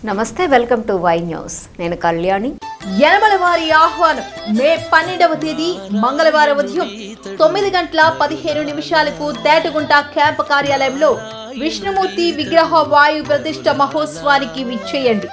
నమస్తే, welcome to Y news. నేను కళ్యాణి. యనమలవారి ఆహ్వానం మే 12వ తేదీ మంగళవారం ఉదయం 9:15 తేటగుంట క్యాంప్ కార్యాలయంలో విష్ణుమూర్తి విగ్రహ వాయు ప్రతిష్ఠ మహోత్సవానికి విచ్చేయండి.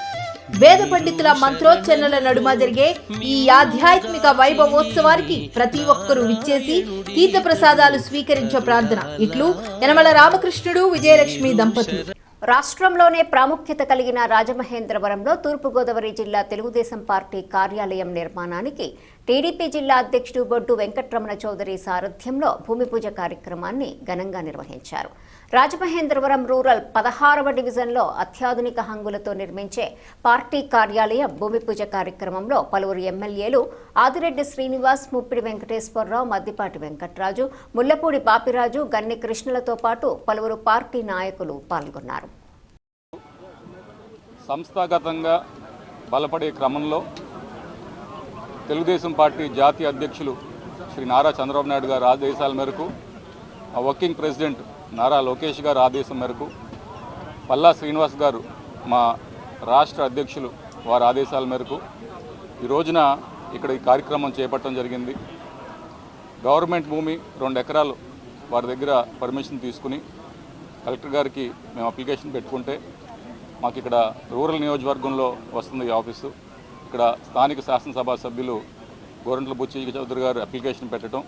వేద పండితుల మంత్రోచ్చరణల నడుమ జరిగే ఈ ఆధ్యాత్మిక వైభవోత్సవానికి ప్రతి ఒక్కరూ విచ్చేసి తీర్థ ప్రసాదాలు స్వీకరించే ప్రార్థన. ఇట్లు యనమల రామకృష్ణుడు విజయలక్ష్మి దంపతులు. రాష్ట్రంలోనే ప్రాముఖ్యత కలిగిన రాజమహేంద్రవరంలో తూర్పుగోదావరి జిల్లా తెలుగుదేశం పార్టీ కార్యాలయం నిర్మాణానికి టీడీపీ జిల్లా అధ్యక్షుడు బొడ్డు వెంకటరమణ చౌదరి సారథ్యంలో భూమి పూజ కార్యక్రమాన్ని ఘనంగా నిర్వహించారు. రాజమహేంద్రవరం రూరల్ 16వ డివిజన్లో అత్యాధునిక హంగులతో నిర్మించే పార్టీ కార్యాలయం భూమి పూజ కార్యక్రమంలో పలువురు ఎమ్మెల్యేలు ఆదిరెడ్డి శ్రీనివాస్, ముప్పిడి వెంకటేశ్వరరావు, మద్దిపాటి వెంకట్రాజు, ముల్లపూడి పాపిరాజు, గన్ని కృష్ణలతో పాటు పలువురు పార్టీ నాయకులు పాల్గొన్నారు. సంస్థాగతంగా బలపడే క్రమంలో తెలుగుదేశం పార్టీ జాతీయ అధ్యక్షులు శ్రీ నారా చంద్రబాబు నాయుడు గారి ఆదేశాల మేరకు, వర్కింగ్ ప్రెసిడెంట్ నారా లోకేష్ గారి ఆదేశం మేరకు, పల్లా శ్రీనివాస్ గారు మా రాష్ట్ర అధ్యక్షులు వారి ఆదేశాల మేరకు ఈ రోజున ఇక్కడ ఈ కార్యక్రమం చేపట్టడం జరిగింది. గవర్నమెంట్ భూమి 2 ఎకరాలు వారి దగ్గర పర్మిషన్ తీసుకుని కలెక్టర్ గారికి మేము అప్లికేషన్ పెట్టుకుంటే మాకు ఇక్కడ రూరల్ నియోజకవర్గంలో వస్తుంది ఈ ఆఫీసు. ఇక్కడ స్థానిక శాసనసభ సభ్యులు గోరంట్ల బుచ్చి చౌదరి గారు అప్లికేషన్ పెట్టడం,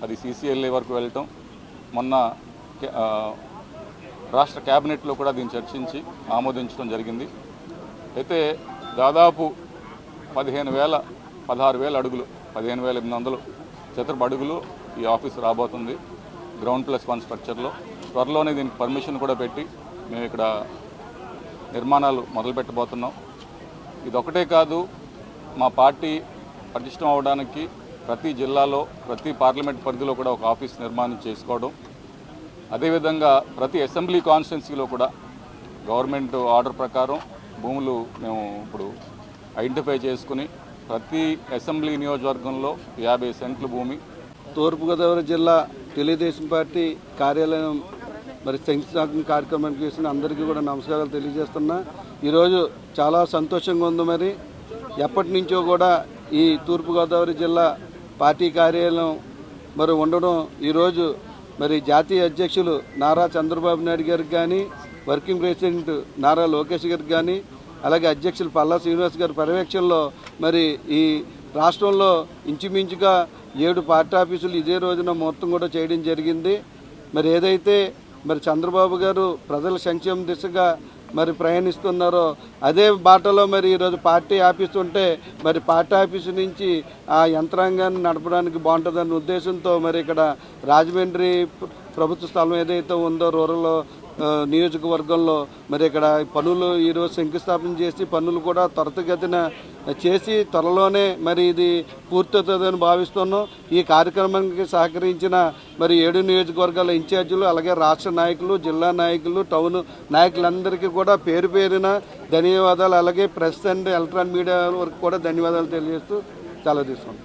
అది CCLA వరకు వెళ్ళటం, మొన్న రాష్ట్ర క్యాబినెట్లో కూడా దీన్ని చర్చించి ఆమోదించడం జరిగింది. అయితే దాదాపు 16,000 అడుగులు, 15,800 చతురపు అడుగులు ఈ ఆఫీసు రాబోతుంది గ్రౌండ్+1 స్ట్రక్చర్లో. త్వరలోనే దీనికి పర్మిషన్ కూడా పెట్టి మేము ఇక్కడ నిర్మాణాలు మొదలుపెట్టబోతున్నాం. ఇదొకటే కాదు, మా పార్టీ పటిష్టం అవడానికి ప్రతి జిల్లాలో, ప్రతి పార్లమెంట్ పరిధిలో కూడా ఒక ఆఫీస్ నిర్మాణం చేసుకోవడం, అదేవిధంగా ప్రతి అసెంబ్లీ కాన్స్టిట్యున్సీలో కూడా గవర్నమెంట్ ఆర్డర్ ప్రకారం భూములు మేము ఇప్పుడు ఐడెంటిఫై చేసుకుని ప్రతి అసెంబ్లీ నియోజకవర్గంలో 50 సెంట్ల భూమి. తూర్పుగోదావరి జిల్లా తెలుగుదేశం పార్టీ కార్యాలయం మరి శంకుస్థాపన కార్యక్రమానికి చేసిన అందరికీ కూడా నమస్కారాలు తెలియజేస్తున్నా. ఈరోజు చాలా సంతోషంగా ఉంది. మరి ఎప్పటి నుంచో కూడా ఈ తూర్పుగోదావరి జిల్లా పార్టీ కార్యాలయం మరి ఉండడం, ఈరోజు మరి జాతీయ అధ్యక్షులు నారా చంద్రబాబు నాయుడు గారికి కానీ, వర్కింగ్ ప్రెసిడెంట్ నారా లోకేష్ గారికి కానీ, అలాగే అధ్యక్షులు పల్లా శ్రీనివాస్ గారి పర్యవేక్షణలో మరి ఈ రాష్ట్రంలో ఇంచుమించుగా 7 పార్టీ ఆఫీసులు ఇదే రోజున మొత్తం కూడా చేయడం జరిగింది. మరి ఏదైతే మరి చంద్రబాబు గారు ప్రజల సంక్షేమ దిశగా మరి ప్రయాణిస్తున్నారో అదే బాటలో మరి ఈరోజు పార్టీ ఆఫీసు ఉంటే మరి పార్టీ ఆఫీసు నుంచి ఆ యంత్రాంగాన్ని నడపడానికి బాగుంటుందన్న ఉద్దేశంతో మరి ఇక్కడ రాజమండ్రి ప్రభుత్వ స్థలం ఏదైతే ఉందో రూరల్ నియోజకవర్గంలో మరి ఇక్కడ పనులు ఈరోజు శంకుస్థాపన చేసి పనులు కూడా త్వరితగతిన చేసి త్వరలోనే మరి ఇది పూర్తవుతుందని భావిస్తున్నాం. ఈ కార్యక్రమానికి సహకరించిన మరి 7 నియోజకవర్గాల ఇన్ఛార్జీలు, అలాగే రాష్ట్ర నాయకులు, జిల్లా నాయకులు, టౌన్ నాయకులందరికీ కూడా పేరు పేరున ధన్యవాదాలు. అలాగే ప్రెస్ అండ్ ఎలక్ట్రానిక్ మీడియా వరకు కూడా ధన్యవాదాలు తెలియజేస్తూ సెలవు తీసుకుంటాం.